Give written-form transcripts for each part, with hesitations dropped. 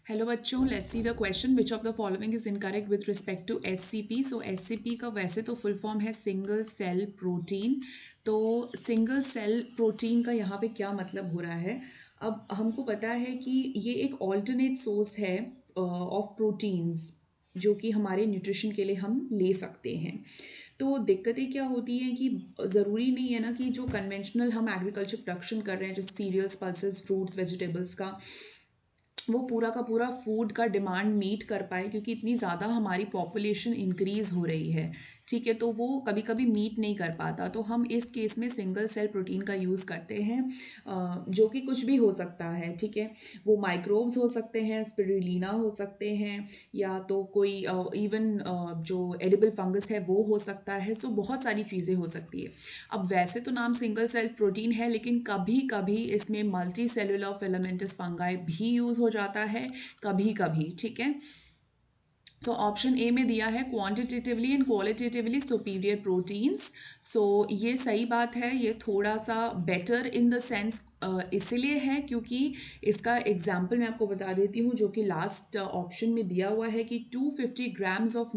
Hello बच्चों, let's see the question which of the following is incorrect with respect to SCP. So SCP का वैसे तो full form है single cell protein. तो single cell protein का यहाँ पे क्या मतलब हो रहा है? अब हमको पता है कि ये एक ऑल्टरनेट सोर्स है ऑफ प्रोटीन्स जो कि हमारे न्यूट्रिशन के लिए हम ले सकते हैं। तो दिक्कतें क्या होती हैं कि ज़रूरी नहीं है ना कि जो कन्वेंशनल हम एग्रीकल्चर प्रोडक्शन कर रहे हैं जैसे सीरियल्स, पल्सेस, फ्रूट्स, वेजिटेबल्स का, वो पूरा का पूरा फूड का डिमांड मीट कर पाए, क्योंकि इतनी ज़्यादा हमारी पॉपुलेशन इंक्रीज़ हो रही है। ठीक है, तो वो कभी कभी मीट नहीं कर पाता, तो हम इस केस में सिंगल सेल प्रोटीन का यूज़ करते हैं, जो कि कुछ भी हो सकता है। ठीक है, वो माइक्रोब्स हो सकते हैं, स्पिरुलिना हो सकते हैं, या तो कोई इवन जो एडिबल फंगस है वो हो सकता है। सो बहुत सारी चीज़ें हो सकती है। अब वैसे तो नाम सिंगल सेल प्रोटीन है, लेकिन कभी कभी इसमें मल्टी सेलुलर फिलामेंटस फंगाई भी यूज़ हो जाता है, कभी कभी। ठीक है, सो ऑप्शन ए में दिया है quantitatively and qualitatively superior proteins. So ये सही बात है, ये थोड़ा सा बेटर इन द सेंस इसलिए है क्योंकि इसका एग्जाम्पल मैं आपको बता देती हूँ, जो कि लास्ट ऑप्शन में दिया हुआ है कि 250 ग्राम्स ऑफ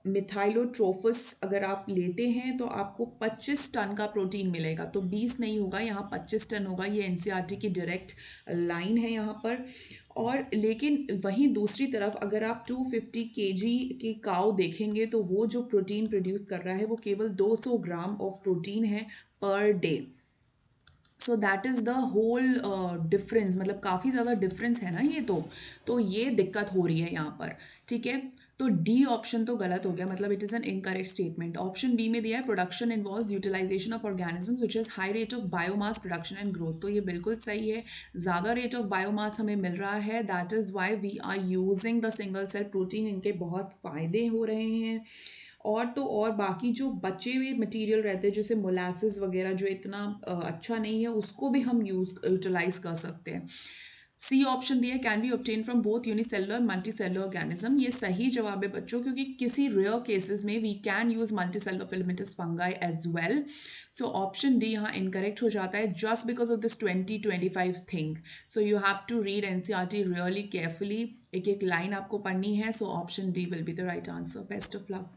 मिथाइलोट्रोफस अगर आप लेते हैं तो आपको 25 टन का प्रोटीन मिलेगा। तो 20 नहीं होगा, यहाँ 25 टन होगा। ये एनसीईआरटी की डायरेक्ट लाइन है यहाँ पर। और लेकिन वहीं दूसरी तरफ अगर आप 250 केजी की काऊ देखेंगे तो वो जो प्रोटीन प्रोड्यूस कर रहा है वो केवल 200 ग्राम ऑफ प्रोटीन है per day. So that is the whole difference, मतलब काफ़ी ज़्यादा डिफरेंस है ना ये। तो ये दिक्कत हो रही है यहाँ पर। ठीक है, तो डी ऑप्शन तो गलत हो गया, मतलब it is an incorrect statement. Option B में दिया है production involves utilisation of organisms which is high rate of biomass production and growth. तो ये बिल्कुल सही है, ज़्यादा रेट ऑफ बायोमास हमें मिल रहा है, that is why we are using the single cell protein. इनके बहुत फ़ायदे हो रहे हैं। और तो और बाकी जो बचे हुए मटेरियल रहते हैं जैसे मोलासेस वगैरह जो इतना अच्छा नहीं है, उसको भी हम यूटिलाइज कर सकते हैं। सी ऑप्शन दिया can be obtain from both unicellular multi cellular organism. ये सही जवाब है बच्चों, क्योंकि किसी रेयर केसेस में we can use multi cellular filamentous fungi as well. So option D यहाँ इनकरेक्ट हो जाता है just because of this 2025 thing. So you have to read NCERT really carefully, एक एक लाइन आपको पढ़नी है। So option D will be the right answer. Best of luck.